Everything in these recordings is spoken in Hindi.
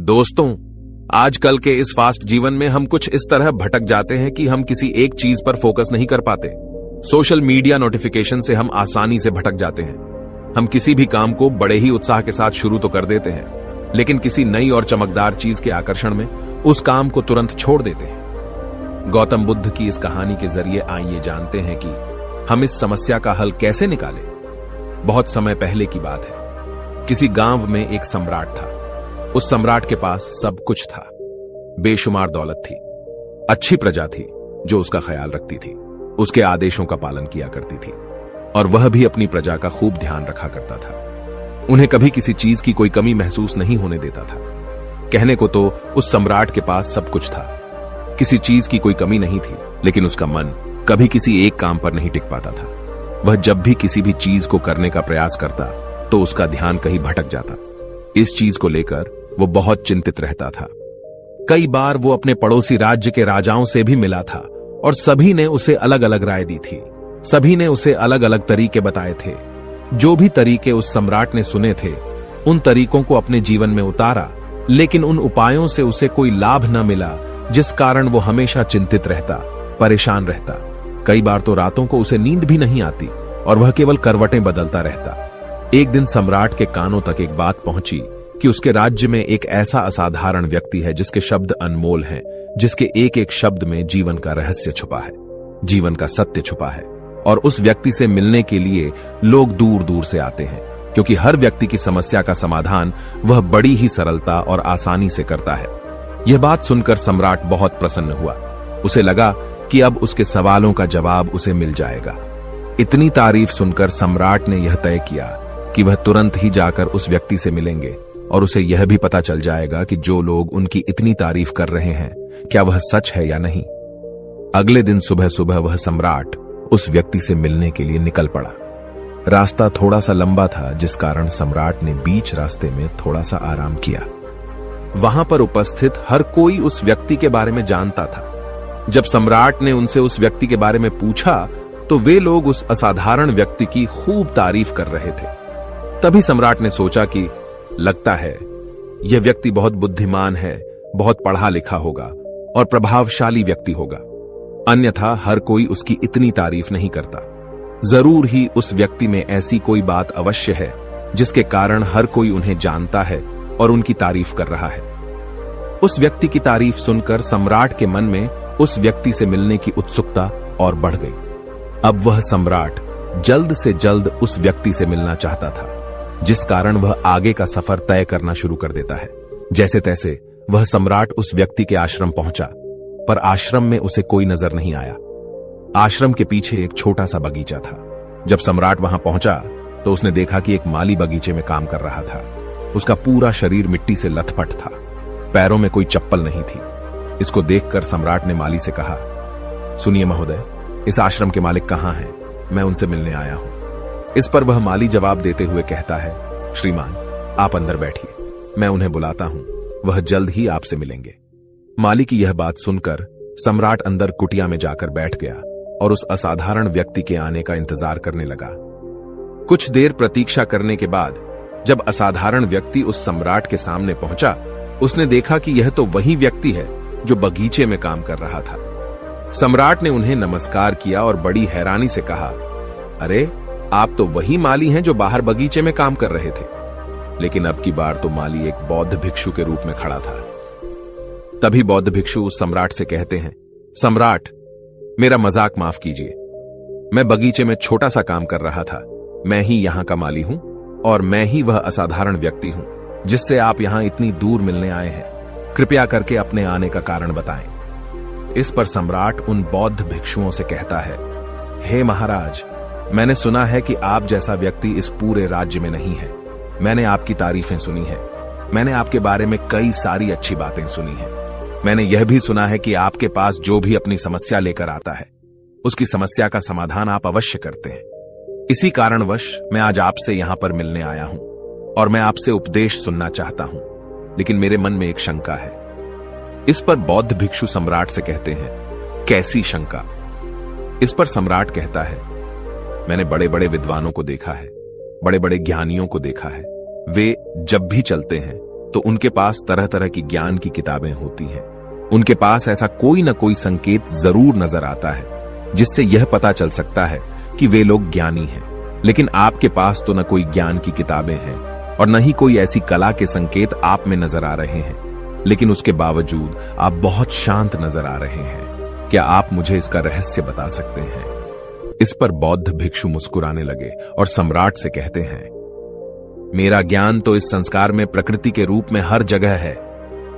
दोस्तों, आजकल के इस फास्ट जीवन में हम कुछ इस तरह भटक जाते हैं कि हम किसी एक चीज पर फोकस नहीं कर पाते। सोशल मीडिया नोटिफिकेशन से हम आसानी से भटक जाते हैं। हम किसी भी काम को बड़े ही उत्साह के साथ शुरू तो कर देते हैं, लेकिन किसी नई और चमकदार चीज के आकर्षण में उस काम को तुरंत छोड़ देते हैं। गौतम बुद्ध की इस कहानी के जरिए आइए जानते हैं कि हम इस समस्या का हल कैसे निकालें। बहुत समय पहले की बात है। किसी गांव में एक सम्राट था। उस सम्राट के पास सब कुछ था। बेशुमार दौलत थी, अच्छी प्रजा थी जो उसका ख्याल रखती थी, उसके आदेशों का पालन किया करती थी, और वह भी अपनी प्रजा का खूब ध्यान रखा करता था। उन्हें कभी किसी चीज की कोई कमी महसूस नहीं होने देता था। कहने को तो उस सम्राट के पास सब कुछ था, किसी चीज की कोई कमी नहीं थी, लेकिन उसका मन कभी किसी एक काम पर नहीं टिक पाता था। वह जब भी किसी भी चीज को करने का प्रयास करता तो उसका ध्यान कहीं भटक जाता। इस चीज को लेकर वो बहुत चिंतित रहता था। कई बार वो अपने पड़ोसी राज्य के राजाओं से भी मिला था और सभी ने उसे अलग अलग राय दी थी। सभी ने उसे अलग अलग तरीके बताए थे। जो भी तरीके उस सम्राट ने सुने थे, उन तरीकों को अपने जीवन में उतारा, लेकिन उन उपायों से उसे कोई लाभ न मिला, जिस कारण वो हमेशा चिंतित रहता, परेशान रहता। कई बार तो रातों को उसे नींद भी नहीं आती और वह केवल करवटें बदलता रहता। एक दिन सम्राट के कानों तक एक बात पहुंची कि उसके राज्य में एक ऐसा असाधारण व्यक्ति है जिसके शब्द अनमोल हैं, जिसके एक एक शब्द में जीवन का रहस्य छुपा है, जीवन का सत्य छुपा है। और उस व्यक्ति से मिलने के लिए लोग दूर दूर से आते हैं, क्योंकि हर व्यक्ति की समस्या का समाधान वह बड़ी ही सरलता और आसानी से करता है। यह बात सुनकर सम्राट बहुत प्रसन्न हुआ। उसे लगा कि अब उसके सवालों का जवाब उसे मिल जाएगा। इतनी तारीफ सुनकर सम्राट ने यह तय किया कि वह तुरंत ही जाकर उस व्यक्ति से मिलेंगे और उसे यह भी पता चल जाएगा कि जो लोग उनकी इतनी तारीफ कर रहे हैं, क्या वह सच है या नहीं। अगले दिन सुबह सुबह वह सम्राट उस व्यक्ति से मिलने के लिए निकल पड़ा। रास्ता थोड़ा सा लंबा था, जिस कारण सम्राट ने बीच रास्ते में थोड़ा सा आराम किया। वहां पर उपस्थित हर कोई उस व्यक्ति के बारे में जानता था। जब सम्राट ने उनसे उस व्यक्ति के बारे में पूछा तो वे लोग उस असाधारण व्यक्ति की खूब तारीफ कर रहे थे। तभी सम्राट ने सोचा कि लगता है यह व्यक्ति बहुत बुद्धिमान है, बहुत पढ़ा लिखा होगा और प्रभावशाली व्यक्ति होगा, अन्यथा हर कोई उसकी इतनी तारीफ नहीं करता। जरूर ही उस व्यक्ति में ऐसी कोई बात अवश्य है जिसके कारण हर कोई उन्हें जानता है और उनकी तारीफ कर रहा है। उस व्यक्ति की तारीफ सुनकर सम्राट के मन में उस व्यक्ति से मिलने की उत्सुकता और बढ़ गई। अब वह सम्राट जल्द से जल्द उस व्यक्ति से मिलना चाहता था, जिस कारण वह आगे का सफर तय करना शुरू कर देता है। जैसे तैसे वह सम्राट उस व्यक्ति के आश्रम पहुंचा, पर आश्रम में उसे कोई नजर नहीं आया। आश्रम के पीछे एक छोटा सा बगीचा था। जब सम्राट वहां पहुंचा तो उसने देखा कि एक माली बगीचे में काम कर रहा था। उसका पूरा शरीर मिट्टी से लथपथ था, पैरों में कोई चप्पल नहीं थी। इसको देखकर सम्राट ने माली से कहा, सुनिए महोदय, इस आश्रम के मालिक कहां हैं? मैं उनसे मिलने आया हूं। इस पर वह माली जवाब देते हुए कहता है, श्रीमान, आप अंदर बैठिए, मैं उन्हें बुलाता हूं, वह जल्द ही आपसे मिलेंगे। माली की यह बात सुनकर सम्राट अंदर कुटिया में जाकर बैठ गया और उस असाधारण व्यक्ति के आने का इंतजार करने लगा। कुछ देर प्रतीक्षा करने के बाद जब असाधारण व्यक्ति उस सम्राट के सामने पहुंचा, उसने देखा कि यह तो वही व्यक्ति है जो बगीचे में काम कर रहा था। सम्राट ने उन्हें नमस्कार किया और बड़ी हैरानी से कहा, अरे, आप तो वही माली हैं जो बाहर बगीचे में काम कर रहे थे। लेकिन अब की बार तो माली एक बौद्ध भिक्षु के रूप में खड़ा था। तभी बौद्ध भिक्षु उस सम्राट से कहते हैं, सम्राट, मेरा मजाक माफ कीजिए। मैं बगीचे में छोटा सा काम कर रहा था। मैं ही यहां का माली हूं और मैं ही वह असाधारण व्यक्ति हूं जिससे आप यहां इतनी दूर मिलने आए हैं। कृपया करके अपने आने का कारण बताएं। इस पर सम्राट उन बौद्ध भिक्षुओं से कहता है, हे महाराज, मैंने सुना है कि आप जैसा व्यक्ति इस पूरे राज्य में नहीं है। मैंने आपकी तारीफें सुनी है। मैंने आपके बारे में कई सारी अच्छी बातें सुनी हैं। मैंने यह भी सुना है कि आपके पास जो भी अपनी समस्या लेकर आता है, उसकी समस्या का समाधान आप अवश्य करते हैं। इसी कारणवश मैं आज आपसे यहां पर मिलने आया हूं और मैं आपसे उपदेश सुनना चाहता हूं, लेकिन मेरे मन में एक शंका है। इस पर बौद्ध भिक्षु सम्राट से कहते हैं, कैसी शंका? इस पर सम्राट कहता है, मैंने बड़े बड़े विद्वानों को देखा है, बड़े बड़े ज्ञानियों को देखा है। वे जब भी चलते हैं तो उनके पास तरह तरह की ज्ञान की किताबें होती हैं। उनके पास ऐसा कोई न कोई संकेत जरूर नजर आता है जिससे यह पता चल सकता है कि वे लोग ज्ञानी हैं। लेकिन आपके पास तो न कोई ज्ञान की किताबें हैं और न ही कोई ऐसी कला के संकेत आप में नजर आ रहे हैं, लेकिन उसके बावजूद आप बहुत शांत नजर आ रहे हैं। क्या आप मुझे इसका रहस्य बता सकते हैं? इस पर बौद्ध भिक्षु मुस्कुराने लगे और सम्राट से कहते हैं, मेरा ज्ञान तो इस संस्कार में प्रकृति के रूप में हर जगह है।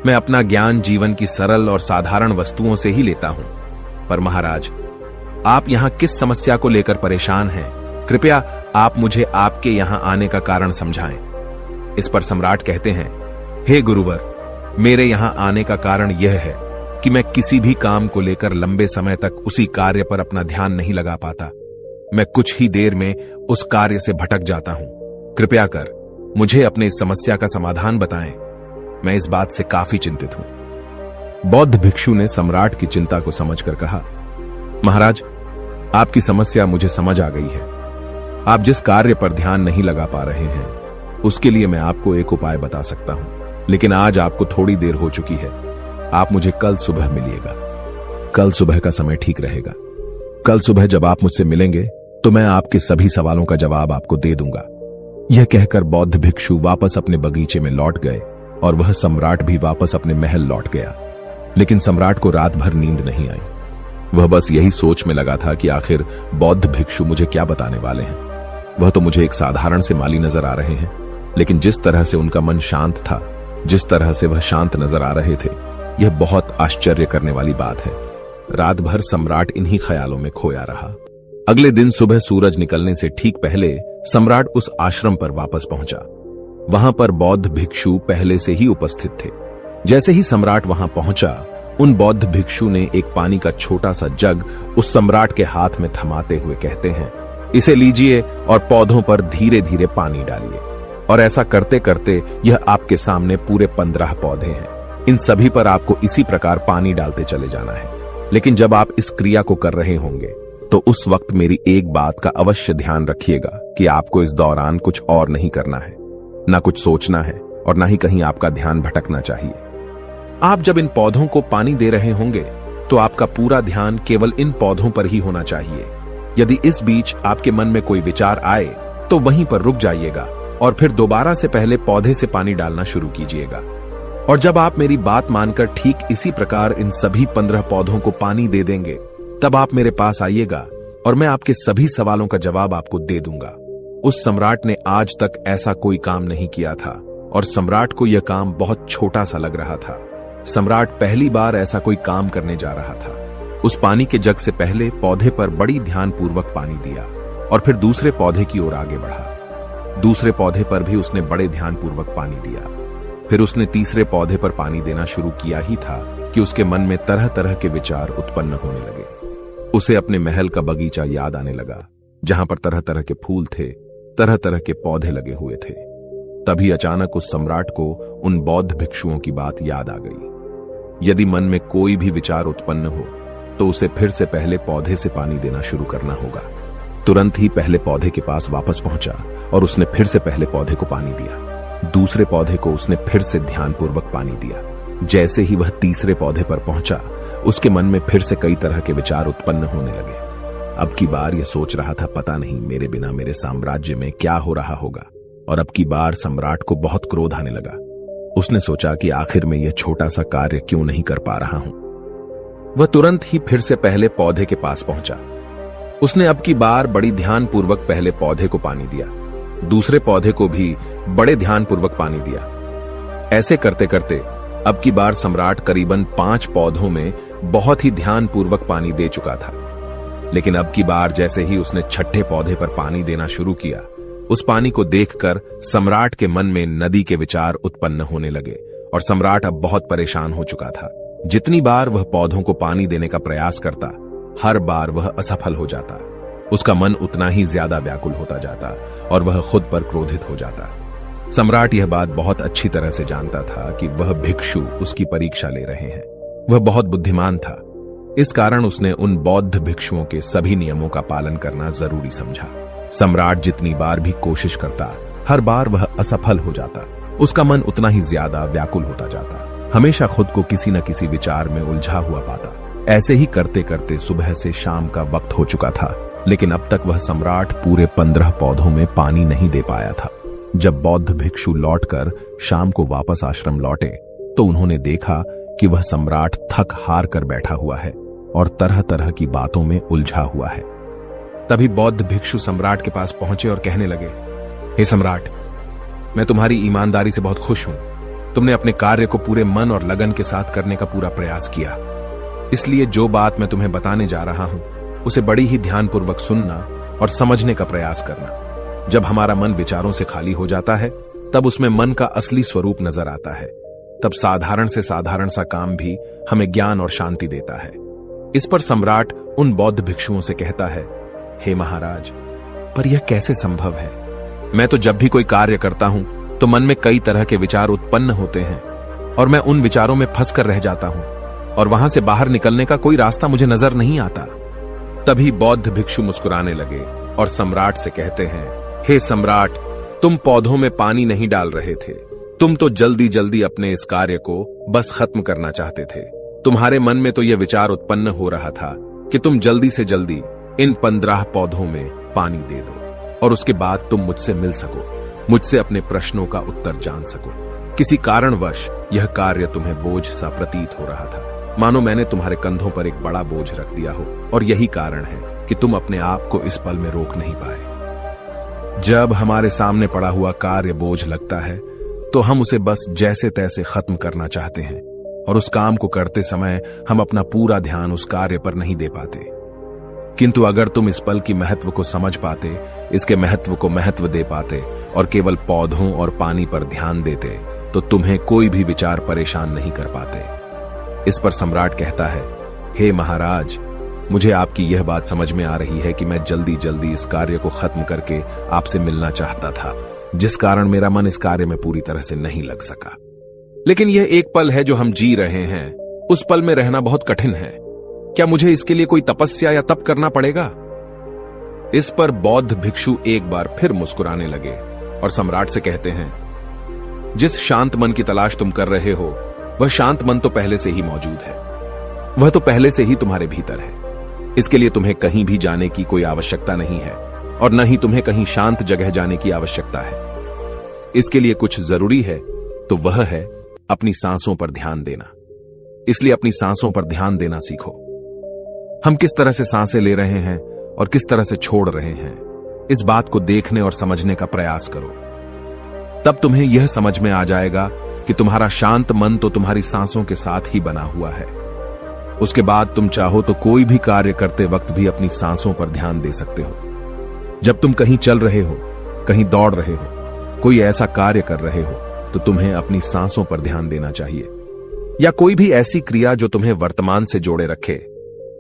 मैं अपना ज्ञान जीवन की सरल और साधारण वस्तुओं से ही लेता हूं। पर महाराज, आप यहां किस समस्या को लेकर परेशान हैं? कृपया आप मुझे आपके यहां आने का कारण समझाएं। इस पर सम्राट कहते हैं, हे गुरुवर, मेरे यहां आने का कारण यह है कि मैं किसी भी काम को लेकर लंबे समय तक उसी कार्य पर अपना ध्यान नहीं लगा पाता। मैं कुछ ही देर में उस कार्य से भटक जाता हूं। कृपया कर मुझे अपनी इस समस्या का समाधान बताएं। मैं इस बात से काफी चिंतित हूं। बौद्ध भिक्षु ने सम्राट की चिंता को समझकर कहा, महाराज, आपकी समस्या मुझे समझ आ गई है। आप जिस कार्य पर ध्यान नहीं लगा पा रहे हैं, उसके लिए मैं आपको एक उपाय बता सकता हूं, लेकिन आज आपको थोड़ी देर हो चुकी है। आप मुझे कल सुबह मिलिएगा। कल सुबह का समय ठीक रहेगा। कल सुबह जब आप मुझसे मिलेंगे तो मैं आपके सभी सवालों का जवाब आपको दे दूंगा। यह कहकर बौद्ध भिक्षु वापस अपने बगीचे में लौट गए और वह सम्राट भी वापस अपने महल लौट गया। लेकिन सम्राट को रात भर नींद नहीं आई। वह बस यही सोच में लगा था कि आखिर बौद्ध भिक्षु मुझे क्या बताने वाले हैं। वह तो मुझे एक साधारण से माली नजर आ रहे हैं, लेकिन जिस तरह से उनका मन शांत था, जिस तरह से वह शांत नजर आ रहे थे, यह बहुत आश्चर्य करने वाली बात है। रात भर सम्राट इन्हीं ख्यालों में खोया रहा। अगले दिन सुबह सूरज निकलने से ठीक पहले सम्राट उस आश्रम पर वापस पहुंचा। वहां पर बौद्ध भिक्षु पहले से ही उपस्थित थे। जैसे ही सम्राट वहां पहुंचा, उन बौद्ध भिक्षु ने एक पानी का छोटा सा जग उस सम्राट के हाथ में थमाते हुए कहते हैं, इसे लीजिए और पौधों पर धीरे धीरे पानी डालिए। और ऐसा करते करते यह आपके सामने पूरे 15 पौधे हैं। इन सभी पर आपको इसी प्रकार पानी डालते चले जाना है। लेकिन जब आप इस क्रिया को कर रहे होंगे तो उस वक्त मेरी एक बात का अवश्य ध्यान रखिएगा कि आपको इस दौरान कुछ और नहीं करना है, ना कुछ सोचना है और ना ही कहीं आपका ध्यान भटकना चाहिए। आप जब इन पौधों को पानी दे रहे होंगे तो आपका पूरा ध्यान केवल इन पौधों पर ही होना चाहिए। यदि इस बीच आपके मन में कोई विचार आए तो वहीं पर रुक जाइएगा और फिर दोबारा से पहले पौधे से पानी डालना शुरू कीजिएगा। और जब आप मेरी बात मानकर ठीक इसी प्रकार इन सभी 15 पौधों को पानी दे देंगे, तब आप मेरे पास आइएगा और मैं आपके सभी सवालों का जवाब आपको दे दूंगा। उस सम्राट ने आज तक ऐसा कोई काम नहीं किया था और सम्राट को यह काम बहुत छोटा सा लग रहा था। सम्राट पहली बार ऐसा कोई काम करने जा रहा था। उस पानी के जग से पहले पौधे पर बड़ी ध्यानपूर्वक पानी दिया और फिर दूसरे पौधे की ओर आगे बढ़ा। दूसरे पौधे पर भी उसने बड़े ध्यानपूर्वक पानी दिया। फिर उसने तीसरे पौधे पर पानी देना शुरू किया ही था कि उसके मन में तरह तरह के विचार उत्पन्न होने लगे। उसे अपने महल का बगीचा याद आने लगा, जहां पर तरह तरह के फूल थे, तरह तरह के पौधे लगे हुए थे। तभी अचानक उस सम्राट को उन बौद्ध भिक्षुओं की बात याद आ गई। यदि मन में कोई भी विचार उत्पन्न हो तो उसे फिर से पहले पौधे से पानी देना शुरू करना होगा। तुरंत ही पहले पौधे के पास वापस पहुंचा और उसने फिर से पहले पौधे को पानी दिया। दूसरे पौधे को उसने फिर से ध्यानपूर्वक पानी दिया। जैसे ही वह तीसरे पौधे पर पहुंचा, उसके मन में फिर से कई तरह के विचार उत्पन्न होने लगे। अब की बार यह सोच रहा था, पता नहीं मेरे बिना मेरे साम्राज्य में क्या हो रहा होगा। और अब की बार सम्राट को बहुत क्रोध आने लगा। उसने सोचा कि आखिर में यह छोटा सा कार्य क्यों नहीं कर पा रहा हूं। वह तुरंत ही फिर से पहले पौधे के पास पहुंचा। उसने अब की बार बड़ी ध्यानपूर्वक पहले पौधे को पानी दिया, दूसरे पौधे को भी बड़े ध्यानपूर्वक पानी दिया। ऐसे करते करते अब की बार सम्राट करीबन 5 पौधों में बहुत ही ध्यानपूर्वक पानी दे चुका था। लेकिन अब की बार जैसे ही उसने छठे पौधे पर पानी देना शुरू किया, उस पानी को देखकर सम्राट के मन में नदी के विचार उत्पन्न होने लगे और सम्राट अब बहुत परेशान हो चुका था। जितनी बार वह पौधों को पानी देने का प्रयास करता, हर बार वह असफल हो जाता। उसका मन उतना ही ज्यादा व्याकुल होता जाता और वह खुद पर क्रोधित हो जाता। सम्राट यह बात बहुत अच्छी तरह से जानता था कि वह भिक्षु उसकी परीक्षा ले रहे हैं। वह बहुत बुद्धिमान था, इस कारण उसने उन बौद्ध भिक्षुओं के सभी नियमों का पालन करना जरूरी समझा। सम्राट जितनी बार भी कोशिश करता, हर बार वह असफल हो जाता। उसका मन उतना ही ज्यादा व्याकुल होता जाता, हमेशा खुद को किसी न किसी विचार में उलझा हुआ पाता। ऐसे ही करते करते सुबह से शाम का वक्त हो चुका था, लेकिन अब तक वह सम्राट पूरे 15 पौधों में पानी नहीं दे पाया था। जब बौद्ध भिक्षु लौटकर शाम को वापस आश्रम लौटे तो उन्होंने देखा कि वह सम्राट थक हार कर बैठा हुआ है और तरह तरह की बातों में उलझा हुआ है। तभी बौद्ध भिक्षु सम्राट के पास पहुंचे और कहने लगे, हे सम्राट, मैं तुम्हारी ईमानदारी से बहुत खुश हूं। तुमने अपने कार्य को पूरे मन और लगन के साथ करने का पूरा प्रयास किया, इसलिए जो बात मैं तुम्हें बताने जा रहा हूं उसे बड़ी ही ध्यानपूर्वक सुनना और समझने का प्रयास करना। जब हमारा मन विचारों से खाली हो जाता है तब उसमें मन का असली स्वरूप नजर आता है। तब साधारण से साधारण सा काम भी हमें ज्ञान और शांति देता है। इस पर सम्राट उन बौद्ध भिक्षुओं से कहता है, हे महाराज, पर यह कैसे संभव है? मैं तो जब भी कोई कार्य करता हूं तो मन में कई तरह के विचार उत्पन्न होते हैं और मैं उन विचारों में फंस कर रह जाता हूं और वहां से बाहर निकलने का कोई रास्ता मुझे नजर नहीं आता। तभी बौद्ध भिक्षु मुस्कुराने लगे और सम्राट से कहते हैं, हे सम्राट, तुम पौधों में पानी नहीं डाल रहे थे, तुम तो जल्दी जल्दी अपने इस कार्य को बस खत्म करना चाहते थे। तुम्हारे मन में तो यह विचार उत्पन्न हो रहा था कि तुम जल्दी से जल्दी इन 15 पौधों में पानी दे दो और उसके बाद तुम मुझसे मिल सको, मुझसे अपने प्रश्नों का उत्तर जान सको। किसी कारणवश यह कार्य तुम्हें बोझ सा प्रतीत हो रहा था, मानो मैंने तुम्हारे कंधों पर एक बड़ा बोझ रख दिया हो, और यही कारण है कि तुम अपने आप को इस पल में रोक नहीं पाए। जब हमारे सामने पड़ा हुआ कार्य बोझ लगता है तो हम उसे बस जैसे तैसे खत्म करना चाहते हैं और उस काम को करते समय हम अपना पूरा ध्यान उस कार्य पर नहीं दे पाते। किंतु अगर तुम इस पल की महत्व को समझ पाते, इसके महत्व को महत्व दे पाते और केवल पौधों और पानी पर ध्यान देते तो तुम्हें कोई भी विचार परेशान नहीं कर पाते। इस पर सम्राट कहता है, हे महाराज, मुझे आपकी यह बात समझ में आ रही है कि मैं जल्दी जल्दी इस कार्य को खत्म करके आपसे मिलना चाहता था, जिस कारण मेरा मन इस कार्य में पूरी तरह से नहीं लग सका। लेकिन यह एक पल है जो हम जी रहे हैं, उस पल में रहना बहुत कठिन है। क्या मुझे इसके लिए कोई तपस्या या तप करना पड़ेगा? इस पर बौद्ध भिक्षु एक बार फिर मुस्कुराने लगे और सम्राट से कहते हैं, जिस शांत मन की तलाश तुम कर रहे हो वह शांत मन तो पहले से ही मौजूद है, वह तो पहले से ही तुम्हारे भीतर है। इसके लिए तुम्हें कहीं भी जाने की कोई आवश्यकता नहीं है और न ही तुम्हें कहीं शांत जगह जाने की आवश्यकता है। इसके लिए कुछ जरूरी है तो वह है अपनी सांसों पर ध्यान देना। इसलिए अपनी सांसों पर ध्यान देना सीखो। हम किस तरह से सांसें ले रहे हैं और किस तरह से छोड़ रहे हैं, इस बात को देखने और समझने का प्रयास करो। तब तुम्हें यह समझ में आ जाएगा कि तुम्हारा शांत मन तो तुम्हारी सांसों के साथ ही बना हुआ है। उसके बाद तुम चाहो तो कोई भी कार्य करते वक्त भी अपनी सांसों पर ध्यान दे सकते हो। जब तुम कहीं चल रहे हो, कहीं दौड़ रहे हो, कोई ऐसा कार्य कर रहे हो तो तुम्हें अपनी सांसों पर ध्यान देना चाहिए, या कोई भी ऐसी क्रिया जो तुम्हें वर्तमान से जोड़े रखे।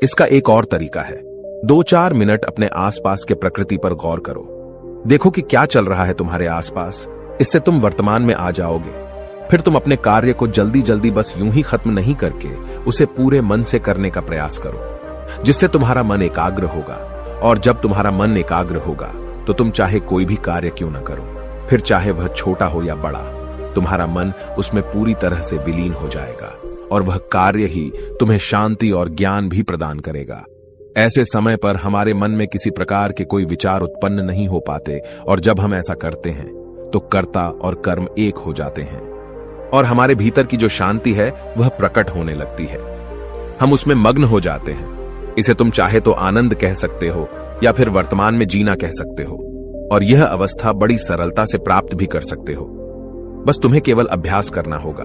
इसका एक और तरीका है, 2-4 मिनट अपने आसपास के प्रकृति पर गौर करो। देखो कि क्या चल रहा है तुम्हारे आसपास। इससे तुम वर्तमान में आ जाओगे। फिर तुम अपने कार्य को जल्दी जल्दी बस यूं ही खत्म नहीं करके उसे पूरे मन से करने का प्रयास करो, जिससे तुम्हारा मन एकाग्र होगा। और जब तुम्हारा मन एकाग्र होगा तो तुम चाहे कोई भी कार्य क्यों न करो, फिर चाहे वह छोटा हो या बड़ा, तुम्हारा मन उसमें पूरी तरह से विलीन हो जाएगा और वह कार्य ही तुम्हें शांति और ज्ञान भी प्रदान करेगा। ऐसे समय पर हमारे मन में किसी प्रकार के कोई विचार उत्पन्न नहीं हो पाते, और जब हम ऐसा करते हैं तो कर्ता और कर्म एक हो जाते हैं और हमारे भीतर की जो शांति है वह प्रकट होने लगती है। हम उसमें मग्न हो जाते हैं। इसे तुम चाहे तो आनंद कह सकते हो या फिर वर्तमान में जीना कह सकते हो, और यह अवस्था बड़ी सरलता से प्राप्त भी कर सकते हो। बस तुम्हें केवल अभ्यास करना होगा।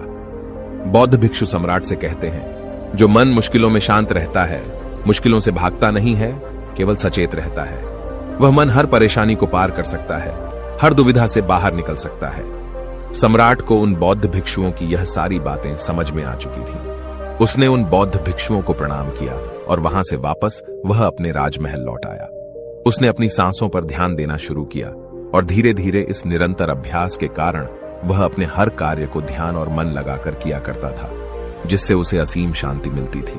बौद्ध भिक्षु सम्राट से कहते हैं, जो मन मुश्किलों में शांत रहता है, मुश्किलों से भागता नहीं है, केवल सचेत रहता है, वह मन हर परेशानी को पार कर सकता है, हर दुविधा से बाहर निकल सकता है। सम्राट को उन बौद्ध भिक्षुओं की यह सारी बातें समझ में आ चुकी थीं। उसने उन बौद्ध भिक्षुओं को प्रणाम किया और वहां से वापस वह अपने राजमहल लौट आया। उसने अपनी सांसों पर ध्यान देना शुरू किया और धीरे धीरे इस निरंतर अभ्यास के कारण वह अपने हर कार्य को ध्यान और मन लगाकर किया करता था, जिससे उसे असीम शांति मिलती थी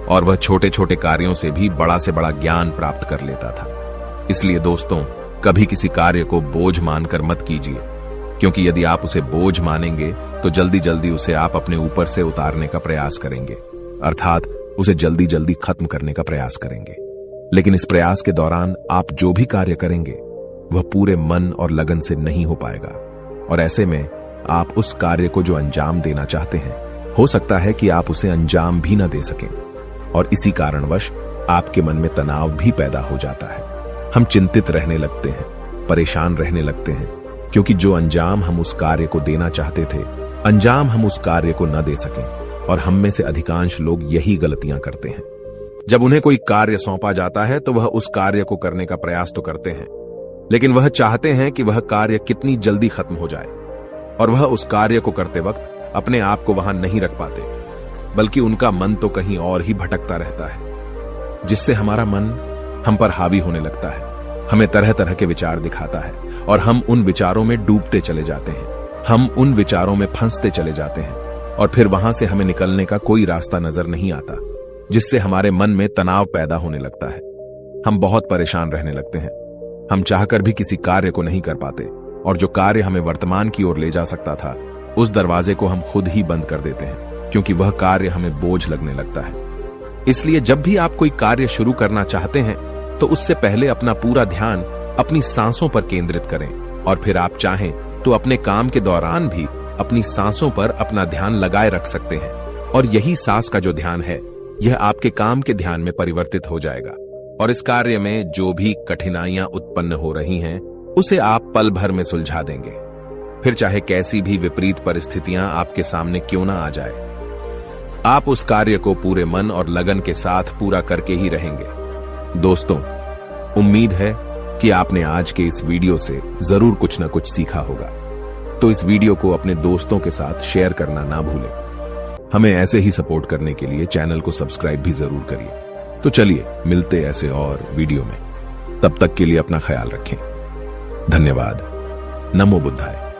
और वह छोटे छोटे कार्यों से भी बड़ा से बड़ा ज्ञान प्राप्त कर लेता था। इसलिए दोस्तों, कभी किसी कार्य को बोझ मानकर मत कीजिए, क्योंकि यदि आप उसे बोझ मानेंगे तो जल्दी जल्दी उसे आप अपने ऊपर से उतारने का प्रयास करेंगे, अर्थात उसे जल्दी जल्दी खत्म करने का प्रयास करेंगे। लेकिन इस प्रयास के दौरान आप जो भी कार्य करेंगे वह पूरे मन और लगन से नहीं हो पाएगा, और ऐसे में आप उस कार्य को जो अंजाम देना चाहते हैं, हो सकता है कि आप उसे अंजाम भी न दे सकें, और इसी कारणवश आपके मन में तनाव भी पैदा हो जाता है। हम चिंतित रहने लगते हैं, परेशान रहने लगते हैं, क्योंकि जो अंजाम हम उस कार्य को देना चाहते थे, अंजाम हम उस कार्य को न दे सकें। और हम में से अधिकांश लोग यही गलतियां करते हैं। जब उन्हें कोई कार्य सौंपा जाता है तो वह उस कार्य को करने का प्रयास तो करते हैं, लेकिन वह चाहते हैं कि वह कार्य कितनी जल्दी खत्म हो जाए, और वह उस कार्य को करते वक्त अपने आप को वहां नहीं रख पाते, बल्कि उनका मन तो कहीं और ही भटकता रहता है, जिससे हमारा मन हम पर हावी होने लगता है, हमें तरह तरह के विचार दिखाता है, और हम उन विचारों में डूबते चले जाते हैं, हम उन विचारों में फंसते चले जाते हैं, और फिर वहां से हमें निकलने का कोई रास्ता नजर नहीं आता, जिससे हमारे मन में तनाव पैदा होने लगता है। हम बहुत परेशान रहने लगते हैं, हम चाहकर भी किसी कार्य को नहीं कर पाते, और जो कार्य हमें वर्तमान की ओर ले जा सकता था, उस दरवाजे को हम खुद ही बंद कर देते हैं, क्योंकि वह कार्य हमें बोझ लगने लगता है। इसलिए जब भी आप कोई कार्य शुरू करना चाहते हैं तो उससे पहले अपना पूरा ध्यान अपनी सांसों पर केंद्रित करें, और फिर आप चाहें तो अपने काम के दौरान भी अपनी सांसों पर अपना ध्यान लगाए रख सकते हैं, और यही सांस का जो ध्यान है यह आपके काम के ध्यान में परिवर्तित हो जाएगा, और इस कार्य में जो भी कठिनाइयां उत्पन्न हो रही हैं उसे आप पल भर में सुलझा देंगे, फिर चाहे कैसी भी विपरीत परिस्थितियां आपके सामने क्यों ना आ जाए, आप उस कार्य को पूरे मन और लगन के साथ पूरा करके ही रहेंगे। दोस्तों, उम्मीद है कि आपने आज के इस वीडियो से जरूर कुछ न कुछ सीखा होगा, तो इस वीडियो को अपने दोस्तों के साथ शेयर करना ना भूलें। हमें ऐसे ही सपोर्ट करने के लिए चैनल को सब्सक्राइब भी जरूर करिए। तो चलिए मिलते ऐसे और वीडियो में, तब तक के लिए अपना ख्याल रखें। धन्यवाद। नमो बुद्धाय।